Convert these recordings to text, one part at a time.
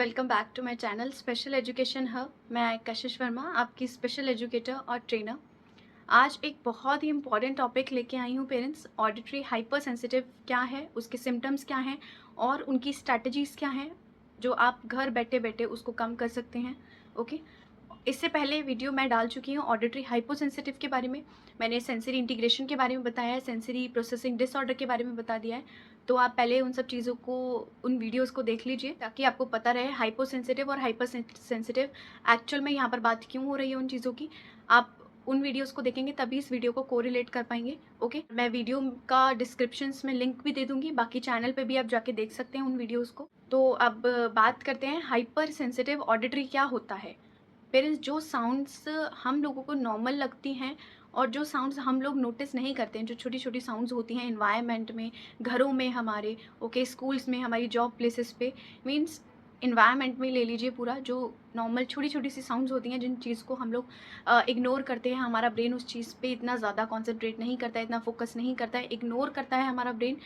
Welcome back to my channel special education hub. मैं कशिश वर्मा, आपकी special educator और trainer. आज एक बहुत ही इंपॉर्टेंट टॉपिक लेके आई हूँ पेरेंट्स। ऑडिटरी हाइपर सेंसिटिव क्या है, उसके सिम्टम्स क्या हैं और उनकी स्ट्रैटेजीज़ क्या हैं जो आप घर बैठे बैठे उसको कम कर सकते हैं। ओके, इससे पहले वीडियो मैं डाल चुकी हूँ ऑडिटरी हाइपोसेंसिटिव के बारे में। मैंने सेंसरी इंटीग्रेशन के बारे में बताया है, सेंसरी प्रोसेसिंग डिसऑर्डर के बारे में बता दिया है। तो आप पहले उन सब चीज़ों को, उन वीडियोस को देख लीजिए ताकि आपको पता रहे हाइपोसेंसिटिव और हाइपर सेंसिटिव एक्चुअल में यहाँ पर बात क्यों हो रही है उन चीज़ों की। आप उन वीडियोस को देखेंगे तभी इस वीडियो को कोरिलेट कर पाएंगे। ओके, मैं वीडियो का डिस्क्रिप्शंस में लिंक भी दे दूँगी, बाकी चैनल पे भी आप जाके देख सकते हैं उन वीडियोस को। तो अब बात करते हैं हाइपर सेंसिटिव ऑडिटरी क्या होता है। पेरेंट्स, जो साउंड्स हम लोगों को नॉर्मल लगती हैं और जो साउंड्स हम लोग नोटिस नहीं करते हैं, जो छोटी छोटी साउंड्स होती हैं एनवायरनमेंट में, घरों में हमारे, ओके, स्कूल्स में, हमारी जॉब प्लेसेस पे, मीन्स इन्वायरमेंट में ले लीजिए पूरा, जो नॉर्मल छोटी छोटी सी साउंड्स होती हैं जिन चीज़ को हम लोग इग्नोर करते हैं। हमारा ब्रेन उस चीज़ पे इतना ज़्यादा कॉन्सेंट्रेट नहीं करता है, इतना फोकस नहीं करता है, इग्नोर करता है हमारा ब्रेन।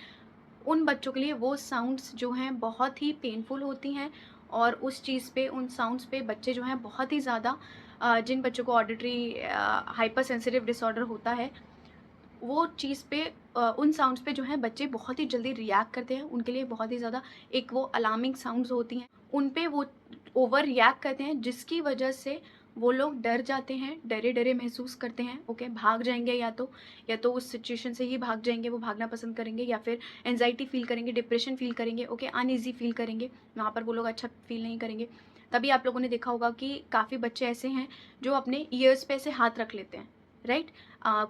उन बच्चों के लिए वो साउंड्स जो हैं बहुत ही पेनफुल होती हैं और उस चीज़ पे, उन साउंड्स पे बच्चे जो हैं बहुत ही ज़्यादा, जिन बच्चों को ऑडिटरी हाइपर सेंसिटिव डिसऑर्डर होता है, वो चीज़ पे, उन साउंड्स पे जो है बच्चे बहुत ही जल्दी रिएक्ट करते हैं। उनके लिए बहुत ही ज़्यादा एक वो अलार्मिंग साउंड्स होती हैं, उन पे वो ओवर रिएक्ट करते हैं, जिसकी वजह से वो लोग डर जाते हैं, डरे-डरे महसूस करते हैं। ओके, भाग जाएँगे, या तो उस सिचुएशन से ही भाग जाएँगे, वो भागना पसंद करेंगे, या फिर एंग्ज़ायटी फ़ील करेंगे, डिप्रेशन फ़ील करेंगे, ओके, अनईज़ी फ़ील करेंगे, वहाँ पर वो लोग अच्छा फ़ील नहीं करेंगे। तभी आप लोगों ने देखा होगा कि काफ़ी बच्चे ऐसे हैं जो अपने ईयर्स पे ऐसे हाथ रख लेते हैं, राइट?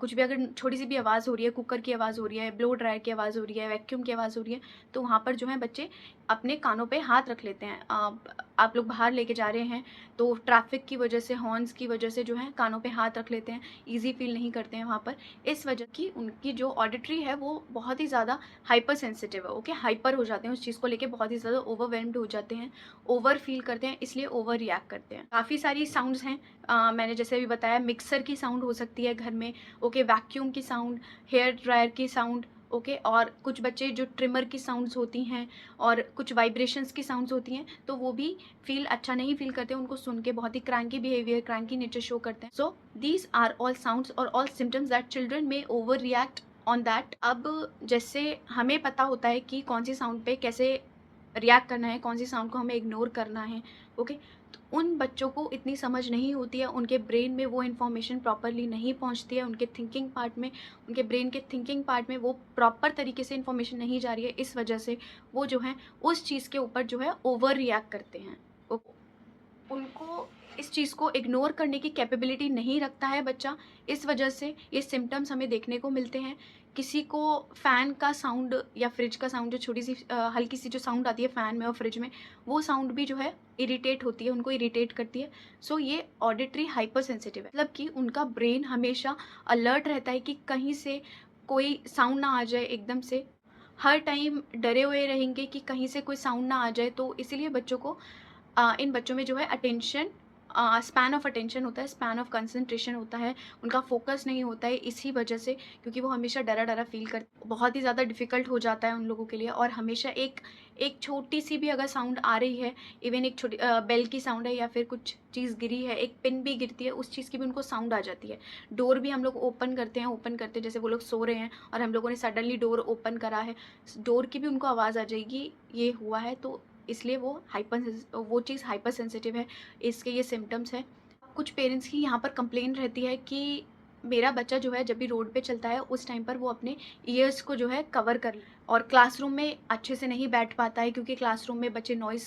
कुछ भी अगर छोटी-सी भी आवाज़ हो रही है, कुकर की आवाज़ हो रही है, ब्लो ड्रायर की आवाज़ हो रही है, वैक्यूम की आवाज़ हो रही है, तो वहाँ पर जो है बच्चे अपने कानों पे हाथ रख लेते हैं। आप लोग बाहर लेके जा रहे हैं, तो ट्रैफ़िक की वजह से, हॉर्न्स की वजह से जो है कानों पे हाथ रख लेते हैं, ईज़ी फ़ील नहीं करते हैं वहाँ पर। इस वजह की उनकी जो ऑडिटरी है वो बहुत ही ज़्यादा हाइपर सेंसिटिव है, ओके? हाइपर हो जाते हैं, उस चीज़ को लेके बहुत ही ज़्यादा ओवरवेल्म्ड हो जाते हैं, ओवर फ़ील करते हैं, इसलिए ओवर रिएक्ट करते हैं। काफ़ी सारी साउंड्स हैं, मैंने जैसे अभी बताया, मिक्सर की साउंड हो सकती है घर में, ओके, वैक्यूम की साउंड, हेयर ड्रायर की साउंड, ओके, और कुछ बच्चे जो ट्रिमर की साउंड्स होती हैं और कुछ वाइब्रेशंस की साउंड्स होती हैं, तो वो भी अच्छा नहीं फ़ील करते, उनको सुन के बहुत ही cranky behaviour, cranky nature show करते हैं। So these are all sounds और ऑल सिम्पटम्स दैट चिल्ड्रन में ओवर रिएक्ट ऑन दैट। अब जैसे हमें पता होता है कि कौन-सी साउंड पे कैसे रिएक्ट करना है, कौन-सी साउंड को हमें इग्नोर करना है, ओके? तो उन बच्चों को इतनी समझ नहीं होती है, उनके ब्रेन में वो इन्फॉर्मेशन प्रॉपरली नहीं पहुँचती है, उनके थिंकिंग पार्ट में, उनके ब्रेन के थिंकिंग पार्ट में वो प्रॉपर तरीके से इन्फॉर्मेशन नहीं जा रही है, इस वजह से वो जो है उस चीज़ के ऊपर जो है ओवर रिएक्ट करते हैं। ओ उनको इस चीज़ को इग्नोर करने की कैपेबिलिटी नहीं रखता है बच्चा, इस वजह से ये सिम्पटम्स हमें देखने को मिलते हैं। किसी को फ़ैन का साउंड या फ्रिज का साउंड, जो छोटी-सी हल्की-सी जो साउंड आती है फ़ैन में और फ्रिज में, वो साउंड भी जो है इरिटेट होती है, उनको इरिटेट करती है। सो ये ऑडिटरी हाइपर सेंसिटिव है, मतलब कि उनका ब्रेन हमेशा अलर्ट रहता है कि कहीं से कोई साउंड ना आ जाए एकदम से। हर टाइम डरे हुए रहेंगे कि कहीं से कोई साउंड ना आ जाए, तो इसीलिए बच्चों को, इन बच्चों में जो है अटेंशन, स्पैन ऑफ अटेंशन होता है, स्पैन ऑफ कंसंट्रेशन होता है, उनका फोकस नहीं होता है इसी वजह से, क्योंकि वो हमेशा डरा-डरा फ़ील करते, बहुत ही ज़्यादा डिफ़िकल्ट हो जाता है उन लोगों के लिए। और हमेशा एक एक छोटी-सी भी अगर साउंड आ रही है, इवन एक छोटी बेल की साउंड है या फिर कुछ चीज़ गिरी है, एक पिन भी गिरती है, उस चीज़ की भी उनको साउंड आ जाती है। डोर भी हम लोग ओपन करते हैं, ओपन करते जैसे वो लोग सो रहे हैं और हम लोगों ने सडनली डोर ओपन करा है, डोर की भी उनको आवाज़ आ जाएगी, ये हुआ है, तो इसलिए वो चीज़ हाइपर सेंसिटिव है, इसके ये सिम्पटम्स हैं। कुछ पेरेंट्स की यहाँ पर कंप्लेन रहती है कि मेरा बच्चा जो है जब भी रोड पे चलता है उस टाइम पर वो अपने ईयर्स को जो है कवर कर ले और क्लासरूम में अच्छे से नहीं बैठ पाता है, क्योंकि क्लासरूम में बच्चे नॉइज़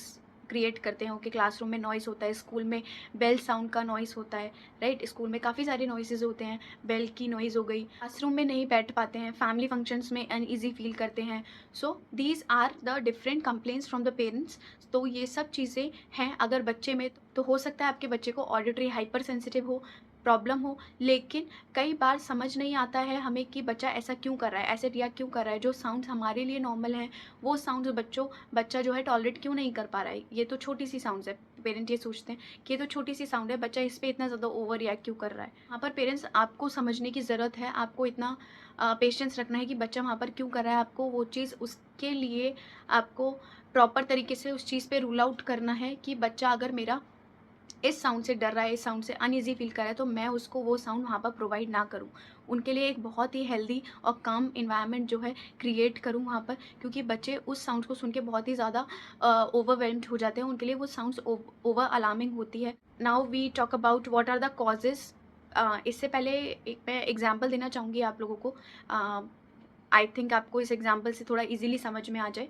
क्रिएट करते हैं, ओके, क्लासरूम में नॉइज़ होता है, स्कूल में बेल साउंड का नॉइज़ होता है, राइट? स्कूल में काफ़ी सारे नॉइसेज़ होते हैं, बेल की नॉइज़ हो गई, क्लासरूम में नहीं बैठ पाते हैं, फैमिली फंक्शंस में अनईज़ी फ़ील करते हैं। So these are the different complaints from the parents. तो ये सब चीज़ें हैं अगर बच्चे में, तो हो सकता है आपके बच्चे को ऑडिटरी हाइपर सेंसिटिव हो, प्रॉब्लम हो, लेकिन कई बार समझ नहीं आता है हमें कि बच्चा ऐसा क्यों कर रहा है, ऐसे रिएक्ट क्यों कर रहा है। जो साउंड्स हमारे लिए नॉर्मल हैं, वो साउंड्स बच्चा जो है टॉलरेट क्यों नहीं कर पा रहा है। ये तो छोटी सी साउंड्स है, पेरेंट ये सोचते हैं कि ये तो छोटी सी साउंड है, बच्चा इस पे इतना ज़्यादा ओवर रिएक्ट क्यों कर रहा है। वहाँ पर पेरेंट्स आपको समझने की ज़रूरत है, आपको इतना पेशेंस रखना है कि बच्चा वहाँ पर क्यों कर रहा है, आपको वो चीज़ उसके लिए आपको प्रॉपर तरीके से उस चीज़ पे रूल आउट करना है कि बच्चा अगर मेरा इस साउंड से डर रहा है, इस साउंड से अनईज़ी फ़ील कर रहा है, तो मैं उसको वो साउंड वहाँ पर प्रोवाइड ना करूँ। उनके लिए एक बहुत ही हेल्दी और काम एनवायरनमेंट जो है क्रिएट करूँ वहाँ पर, क्योंकि बच्चे उस साउंड्स को सुन के बहुत ही ज़्यादा ओवरवेल्म्ड हो जाते हैं। उनके लिए वो साउंड्स ओवर अलार्मिंग होती है। Now we talk about what are the causes. इससे पहले एक मैं एग्ज़ाम्पल देना चाहूँगी आप लोगों को। आई थिंक आपको इस एग्ज़ाम्पल से थोड़ा ईज़िली समझ में आ जाए।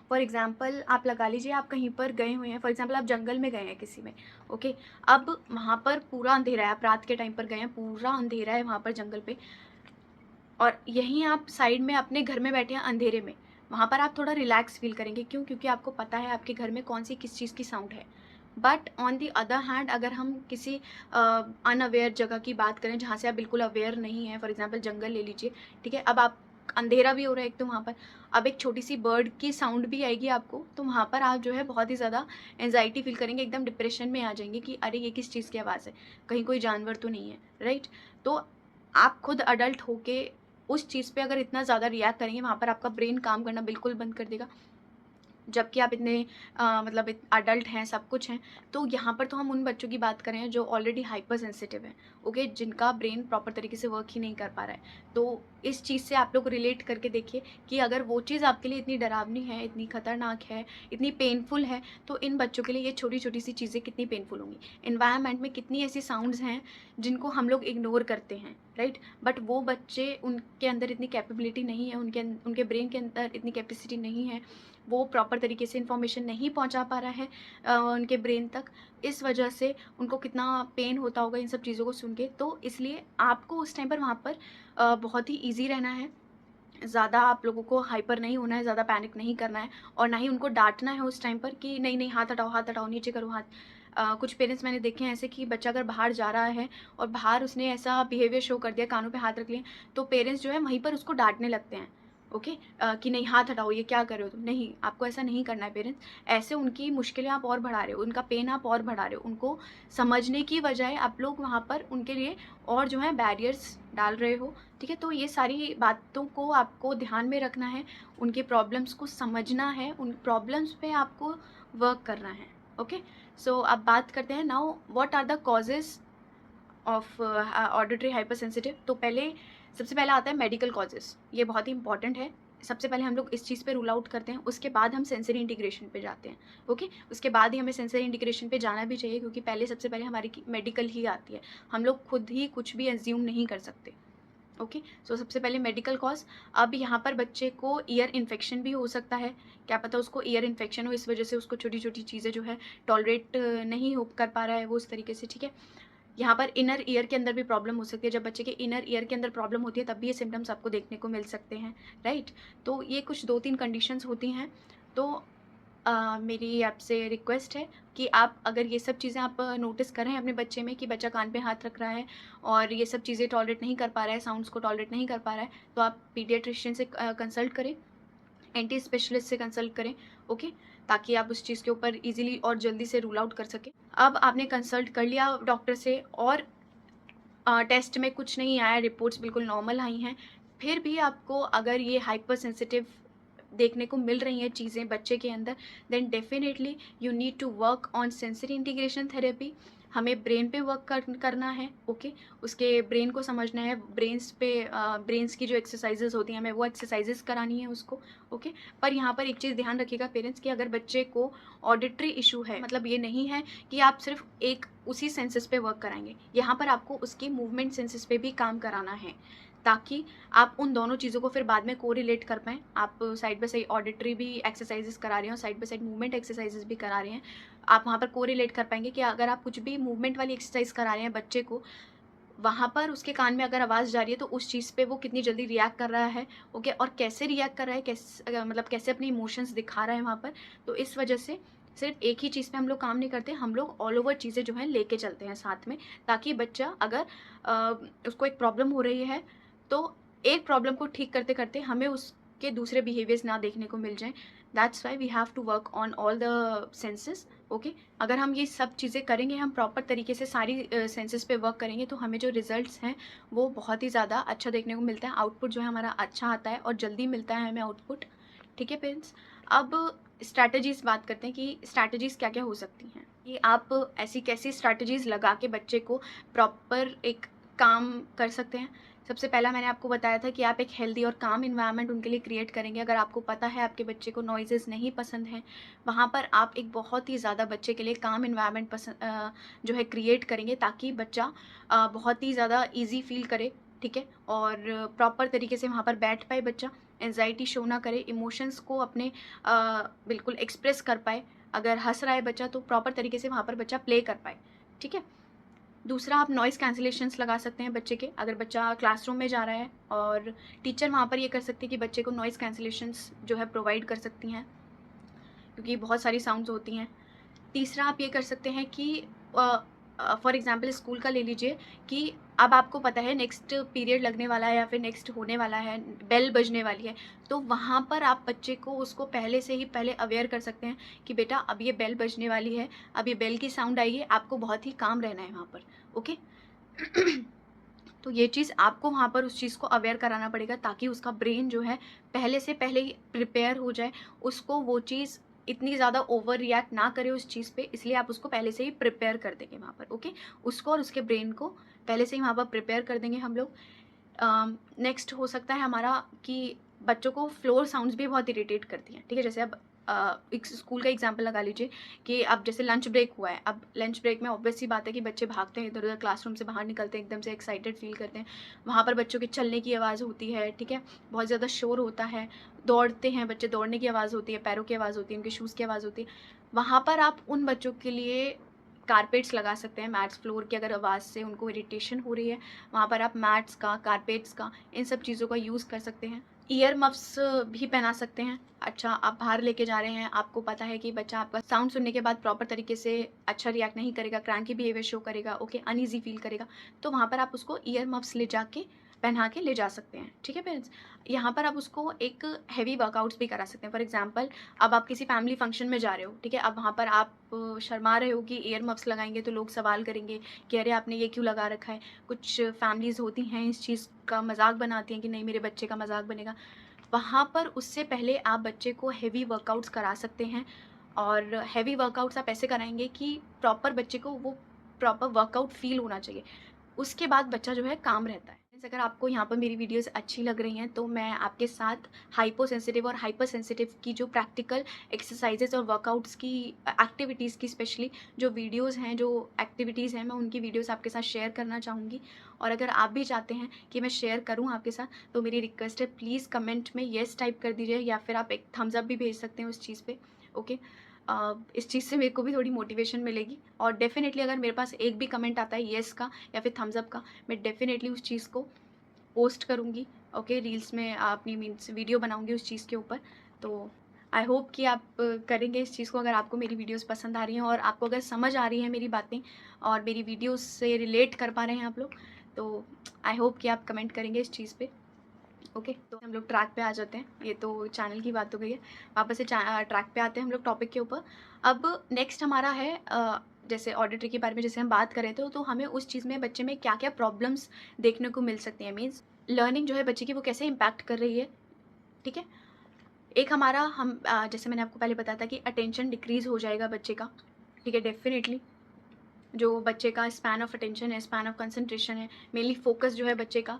फॉर एग्ज़ाम्पल आप लगा लीजिए, आप कहीं पर गए हुए हैं, फॉर एग्ज़ाम्पल आप जंगल में गए हैं किसी में, ओके। अब वहाँ पर पूरा अंधेरा है, आप रात के टाइम पर गए हैं, पूरा अंधेरा है वहाँ पर जंगल पे, और यहीं आप साइड में अपने घर में बैठे हैं अंधेरे में। वहाँ पर आप थोड़ा रिलैक्स फ़ील करेंगे, क्यों? क्योंकि आपको पता है आपके घर में कौन-सी किस चीज़ की साउंड है। But on the other hand अगर हम किसी अनअवेयर जगह की बात करें जहाँ से आप बिल्कुल अवेयर नहीं हैं, फॉर एग्ज़ाम्पल जंगल ले लीजिए, ठीक है? अब आप अंधेरा भी हो रहा है एक तो वहाँ पर, अब एक छोटी-सी बर्ड की साउंड भी आएगी आपको, तो वहाँ पर आप जो है बहुत ही ज़्यादा एंग्ज़ायटी फ़ील करेंगे, एकदम डिप्रेशन में आ जाएँगे कि अरे! ये किस चीज़ की आवाज़ है? कहीं कोई जानवर तो नहीं है, राइट? तो आप खुद अडल्ट होके उस चीज़ पे अगर इतना ज़्यादा रिएक्ट करेंगे, वहाँ पर आपका ब्रेन काम करना बिल्कुल बंद कर देगा। जबकि आप इतने मतलब अडल्ट हैं, सब कुछ हैं। तो यहाँ पर तो हम उन बच्चों की बात कर रहे हैं जो ऑलरेडी हाइपर सेंसिटिव हैं, ओके? जिनका ब्रेन प्रॉपर तरीके से वर्क ही नहीं कर पा रहा है। तो इस चीज़ से आप लोग रिलेट करके देखिए कि अगर वो चीज़ आपके लिए इतनी डरावनी है, इतनी खतरनाक है, इतनी पेनफुल है, तो इन बच्चों के लिए ये छोटी-छोटी सी चीज़ें कितनी पेनफुल होंगी। एनवायरनमेंट में कितनी ऐसी साउंड्स हैं जिनको हम लोग इग्नोर करते हैं, राइट? बट वो बच्चे, उनके अंदर इतनी कैपेबिलिटी नहीं है, उनके ब्रेन के अंदर इतनी कैपेसिटी नहीं है, वो प्रॉपर तरीके से इन्फॉर्मेशन नहीं पहुंचा पा रहा है उनके ब्रेन तक। इस वजह से उनको कितना पेन होता होगा इन सब चीज़ों को सुन के। तो इसलिए आपको उस टाइम पर वहाँ पर बहुत ही ईज़ी रहना है। ज़्यादा आप लोगों को हाइपर नहीं होना है, ज़्यादा पैनिक नहीं करना है, और ना ही उनको डाँटना है उस टाइम पर कि नहीं, नहीं हाथ हटाओ, नीचे करो हाथ। कुछ पेरेंट्स मैंने देखे हैं ऐसे कि बच्चा अगर बाहर जा रहा है और बाहर उसने ऐसा बिहेवियर शो कर दिया, कानों पे हाथ रख लिए, तो पेरेंट्स जो है वहीं पर उसको डाँटने लगते हैं, ओके? कि नहीं हाथ हटाओ, ये क्या कर रहे हो तुम? नहीं, आपको ऐसा नहीं करना है पेरेंट्स। ऐसे उनकी मुश्किलें आप और बढ़ा रहे हो, उनका पेन आप और बढ़ा रहे हो। उनको समझने की बजाय आप लोग वहाँ पर उनके लिए और जो है बैरियर्स डाल रहे हो, ठीक है? तो ये सारी बातों को आपको ध्यान में रखना है, उनकी प्रॉब्लम्स को समझना है, उन प्रॉब्लम्स पे आपको वर्क करना है, ओके? सो अब बात करते हैं now what are the causes of auditory hypersensitive. तो पहले सबसे पहला आता है मेडिकल कॉजेज़। ये बहुत ही इंपॉर्टेंट है। सबसे पहले हम लोग इस चीज़ पे रूल आउट करते हैं, उसके बाद हम सेंसरी इंटीग्रेशन पे जाते हैं, ओके? उसके बाद ही हमें सेंसरी इंटीग्रेशन पे जाना भी चाहिए, क्योंकि पहले सबसे पहले हमारी मेडिकल ही आती है। हम लोग खुद ही कुछ भी एज्यूम नहीं कर सकते, ओके? सो सबसे पहले मेडिकल कॉज। अब यहाँ पर बच्चे को ईयर इन्फेक्शन भी हो सकता है। क्या पता उसको ईयर इन्फेक्शन हो, इस वजह से उसको छोटी छोटी चीज़ें जो है टॉलरेट नहीं हो कर पा रहा है वो उस तरीके से, ठीक है? यहाँ पर इनर ईयर के अंदर भी प्रॉब्लम हो सकती है। जब बच्चे के इनर ईयर के अंदर प्रॉब्लम होती है, तब भी ये सिम्टम्स आपको देखने को मिल सकते हैं, राइट? तो ये कुछ 2-3 कंडीशंस होती हैं। तो मेरी आपसे रिक्वेस्ट है कि आप अगर ये सब चीज़ें आप नोटिस कर रहे हैं अपने बच्चे में कि बच्चा कान पे हाथ रख रहा है और ये सब चीज़ें टॉलरेट नहीं कर पा रहा है, साउंड्स को टॉलरेट नहीं कर पा रहा है, तो आप पीडियाट्रिशियन से कंसल्ट करें, एंटी स्पेशलिस्ट से कंसल्ट करें, ओके? ताकि आप उस चीज़ के ऊपर ईज़िली और जल्दी से रूल आउट कर सकें। अब आपने कंसल्ट कर लिया डॉक्टर से और टेस्ट में कुछ नहीं आया, रिपोर्ट्स बिल्कुल नॉर्मल आई हैं, फिर भी आपको अगर ये हाइपर सेंसिटिव देखने को मिल रही हैं चीज़ें बच्चे के अंदर, then definitely you need to work on sensory integration therapy. हमें ब्रेन पे वर्क करना है, ओके? उसके ब्रेन को समझना है, ब्रेन्स की जो एक्सरसाइजेज होती हैं हमें वो एक्सरसाइजेज करानी है उसको, ओके? पर यहाँ पर एक चीज़ ध्यान रखिएगा पेरेंट्स कि अगर बच्चे को ऑडिटरी इशू है, मतलब ये नहीं है कि आप सिर्फ एक उसी सेंसेस पे वर्क कराएंगे, यहाँ पर आपको उसकी मूवमेंट सेंसेस पे भी काम कराना है, ताकि आप उन दोनों चीज़ों को फिर बाद में कोरिलेट कर पाएँ। आप साइड बाय साइड ऑडिटरी भी एक्सरसाइजेस करा रहे हैं और side by side movement exercises भी करा रहे हैं। आप वहाँ पर कोरिलेट कर पाएँगे कि अगर आप कुछ भी मूवमेंट वाली एक्सरसाइज करा रहे हैं बच्चे को, वहाँ पर उसके कान में अगर आवाज़ जा रही है, तो उस चीज़ पे वो कितनी जल्दी रिएक्ट कर रहा है, ओके? और कैसे रिएक्ट कर रहा है, मतलब कैसे अपने इमोशंस दिखा रहा है वहाँ पर। तो इस वजह से सिर्फ एक ही चीज़ पे हम लोग काम नहीं करते, हम लोग ऑल ओवर चीज़ें जो हैं लेके चलते हैं साथ में, ताकि बच्चा अगर उसको एक प्रॉब्लम हो रही है, तो एक प्रॉब्लम को ठीक करते-करते हमें उसके दूसरे बिहेवियर्स ना देखने को मिल जाएँ। That's why we have to work on all the senses, okay? अगर हम ये सब चीज़ें करेंगे, हम प्रॉपर तरीके से सारी सेंसेस पे वर्क करेंगे, तो हमें जो रिजल्ट्स हैं वो बहुत ही ज़्यादा अच्छा देखने को मिलता है। आउटपुट जो है हमारा अच्छा आता है और जल्दी मिलता है हमें आउटपुट, ठीक है पेरेंट्स? अब स्ट्रैटेजीज़ बात करते हैं कि स्ट्रैटेजीज़ क्या-क्या हो सकती हैं। कि आप ऐसी कैसी स्ट्रैटेजीज़ लगा के बच्चे को प्रॉपर एक काम कर सकते हैं। सबसे पहला मैंने आपको बताया था कि आप एक हेल्दी और काम एनवायरनमेंट उनके लिए क्रिएट करेंगे। अगर आपको पता है आपके बच्चे को नॉइज़ेज़ नहीं पसंद हैं, वहाँ पर आप एक बहुत ही ज़्यादा बच्चे के लिए काम एनवायरनमेंट जो है क्रिएट करेंगे, ताकि बच्चा बहुत ही ज़्यादा ईज़ी फ़ील करे, ठीक है? और प्रॉपर तरीके से वहाँ पर बैठ पाए बच्चा, एंग्ज़ायटी शो ना करे, इमोशंस को अपने बिल्कुल एक्सप्रेस कर पाए। अगर हँस रहा है बच्चा तो प्रॉपर तरीके से वहाँ पर बच्चा प्ले कर पाए, ठीक है? दूसरा, आप नॉइज़ कैंसलेशंस लगा सकते हैं बच्चे के। अगर बच्चा क्लासरूम में जा रहा है और टीचर वहाँ पर ये कर सकती है कि बच्चे को नॉइज़ कैंसलेशंस जो है प्रोवाइड कर सकती हैं, क्योंकि बहुत सारी साउंड्स होती हैं। तीसरा, आप ये कर सकते हैं कि फॉर एग्ज़ाम्पल स्कूल का ले लीजिए कि अब आपको पता है नेक्स्ट पीरियड लगने वाला है या फिर नेक्स्ट होने वाला है, बेल बजने वाली है, तो वहाँ पर आप बच्चे को उसको पहले से ही पहले अवेयर कर सकते हैं कि बेटा अब ये बेल बजने वाली है, अब ये बेल की साउंड आई है, आपको बहुत ही काम रहना है वहाँ पर, ओके? तो ये चीज़ आपको वहाँ पर उस चीज़ को अवेयर कराना पड़ेगा, ताकि उसका ब्रेन जो है पहले से पहले ही प्रिपेयर हो जाए, उसको वो चीज़ इतनी ज़्यादा ओवर रिएक्ट ना करे उस चीज़ पे, इसलिए आप उसको पहले से ही प्रिपेयर कर देंगे वहाँ पर, ओके? उसको और उसके ब्रेन को पहले से ही वहाँ पर प्रिपेयर कर देंगे हम लोग। नेक्स्ट हो सकता है हमारा कि बच्चों को फ्लोर साउंड्स भी बहुत इरिटेट करती हैं, ठीक है? जैसे अब एक स्कूल का एग्जांपल लगा लीजिए कि अब जैसे लंच ब्रेक हुआ है, अब लंच ब्रेक में ऑब्वियस सी बात है कि बच्चे भागते हैं इधर-उधर, क्लासरूम से बाहर निकलते हैं, एकदम से एक्साइटेड फ़ील करते हैं। वहाँ पर बच्चों के चलने की आवाज़ होती है, ठीक है? बहुत ज़्यादा शोर होता है, दौड़ते हैं बच्चे, दौड़ने की आवाज़ होती है, पैरों की आवाज़ होती है, उनके शूज़ की आवाज़ होती है। वहाँ पर आप उन बच्चों के लिए कारपेट्स लगा सकते हैं, मैट्स, फ्लोर की अगर आवाज़ से उनको इरिटेशन हो रही है, वहाँ पर आप मैट्स का, कारपेट्स का, इन सब चीज़ों का यूज़ कर सकते हैं। ईयर मफ़्स भी पहना सकते हैं। अच्छा, आप बाहर लेके जा रहे हैं, आपको पता है कि बच्चा आपका साउंड सुनने के बाद प्रॉपर तरीके से अच्छा रिएक्ट नहीं करेगा, क्रैंकी बिहेवियर शो करेगा, ओके, अनईज़ी फ़ील करेगा, तो वहाँ पर आप उसको ईयर मफ़्स ले जाके पहना के ले जा सकते हैं, ठीक है पेरेंट्स? यहाँ पर आप उसको एक हेवी वर्कआउट्स भी करा सकते हैं। फॉर एग्ज़ाम्पल, अब आप किसी फैमिली फंक्शन में जा रहे हो, ठीक है? अब वहाँ पर आप शर्मा रहे हो कि ईयर मफ़्स लगाएँगे तो लोग सवाल करेंगे कि अरे आपने ये क्यों लगा रखा है? कुछ फैमिलीज़ होती हैं इस चीज़ का मज़ाक बनाती हैं कि नहीं मेरे बच्चे का मज़ाक बनेगा। वहाँ पर उससे पहले आप बच्चे को हेवी वर्कआउट्स करा सकते हैं, और हेवी वर्कआउट्स आप ऐसे कराएँगे कि प्रॉपर बच्चे को वो प्रॉपर वर्कआउट फ़ील होना चाहिए। उसके बाद बच्चा जो है काम रहता है। मीन्स अगर आपको यहाँ पर मेरी वीडियोज़ अच्छी लग रही हैं तो मैं आपके साथ हाइपो सेंसिटिव और हाइपर सेंसिटिव की जो प्रैक्टिकल एक्सरसाइज़ेज़ और वर्कआउट्स की एक्टिविटीज़ की स्पेशली जो वीडियोज़ हैं, जो एक्टिविटीज़ हैं, मैं उनकी वीडियोज़ आपके साथ शेयर करना चाहूँगी। और अगर आप भी चाहते हैं कि मैं शेयर करूँ आपके साथ, तो मेरी रिक्वेस्ट है प्लीज़ कमेंट में येस टाइप कर दीजिए, या फिर आप एक थम्स अप भी भेज सकते हैं उस चीज़ पे, ओके? इस चीज़ से मेरे को भी थोड़ी मोटिवेशन मिलेगी, और डेफ़िनेटली अगर मेरे पास एक भी कमेंट आता है येस का या फिर थम्स अप का, मैं डेफ़िनेटली उस चीज़ को पोस्ट करूँगी, ओके? रील्स में अपनी मीन्स वीडियो बनाऊँगी उस चीज़ के ऊपर। तो आई होप कि आप करेंगे इस चीज़ को, अगर आपको मेरी वीडियोज़ पसंद आ रही हैं और आपको अगर समझ आ रही हैं मेरी बातें और मेरी वीडियोज़ से रिलेट कर पा रहे हैं आप लोग, तो आई होप कि आप कमेंट करेंगे इस चीज़ पे, ओके? तो हम लोग ट्रैक पे आ जाते हैं। ये तो चैनल की बात हो गई है। वापस से ट्रैक पे आते हैं हम लोग टॉपिक के ऊपर। अब नेक्स्ट हमारा है जैसे ऑडिटरी के बारे में जैसे हम बात कर रहे थे, तो हमें उस चीज़ में बच्चे में क्या-क्या प्रॉब्लम्स देखने को मिल सकती हैं। मीन्स लर्निंग जो है बच्चे की वो कैसे इम्पैक्ट कर रही है, ठीक है? एक हमारा जैसे मैंने आपको पहले बताया था कि अटेंशन डिक्रीज़ हो जाएगा बच्चे का, ठीक है? डेफ़िनिटली जो बच्चे का स्पैन ऑफ अटेंशन है, स्पैन ऑफ कंसंट्रेशन है, मेनली फ़ोकस जो है बच्चे का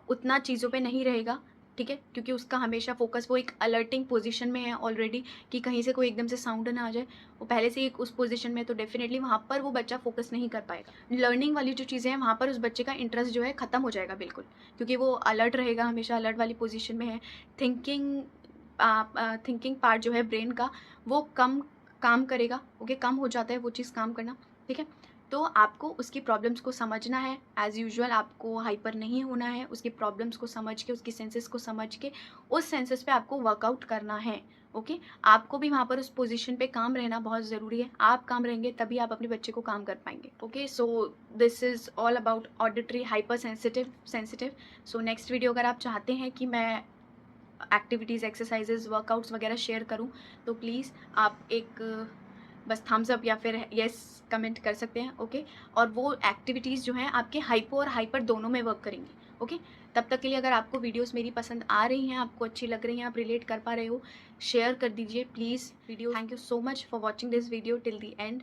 उतना चीज़ों पे नहीं रहेगा, ठीक है? क्योंकि उसका हमेशा फ़ोकस वो एक अलर्टिंग पोज़ीशन में है ऑलरेडी, कि कहीं से कोई एकदम से साउंड ना आ जाए। वो पहले से ही एक उस पोज़ीशन में है, तो डेफ़िनेटली वहाँ पर वो बच्चा फ़ोकस नहीं कर पाएगा। लर्निंग वाली जो चीज़ें हैं वहाँ पर उस बच्चे का इंटरेस्ट जो है ख़त्म हो जाएगा बिल्कुल, क्योंकि वो अलर्ट रहेगा, हमेशा अलर्ट वाली पोज़ीशन में है। थिंकिंग थिंकिंग पार्ट जो है ब्रेन का, वो कम काम करेगा, ओके? कम हो जाता है वो चीज़ काम करना, ठीक है? तो आपको उसकी प्रॉब्लम्स को समझना है, एज़ यूजुअल आपको हाइपर नहीं होना है, उसकी प्रॉब्लम्स को समझ के, उसकी सेंसेस को समझ के, उस सेंसेस पे आपको वर्कआउट करना है, ओके? आपको भी वहाँ पर उस पोज़ीशन पे काम रहना बहुत ज़रूरी है। आप काम रहेंगे तभी आप अपने बच्चे को काम कर पाएँगे, okay? So this is all about auditory hyper sensitive. So next video अगर आप चाहते हैं कि मैं एक्टिविटीज़, एक्सरसाइज़ेज़, वर्कआउट्स वगैरह शेयर करूँ, तो प्लीज़ आप एक बस थम्स अप या फिर येस कमेंट कर सकते हैं, ओके? और वो एक्टिविटीज़ जो हैं आपके हाइपो और हाइपर दोनों में वर्क करेंगी, ओके, तब तक के लिए अगर आपको वीडियोस मेरी पसंद आ रही हैं, आपको अच्छी लग रही हैं, आप रिलेट कर पा रहे हो, शेयर कर दीजिए please video. Thank you so much for watching this video till the end.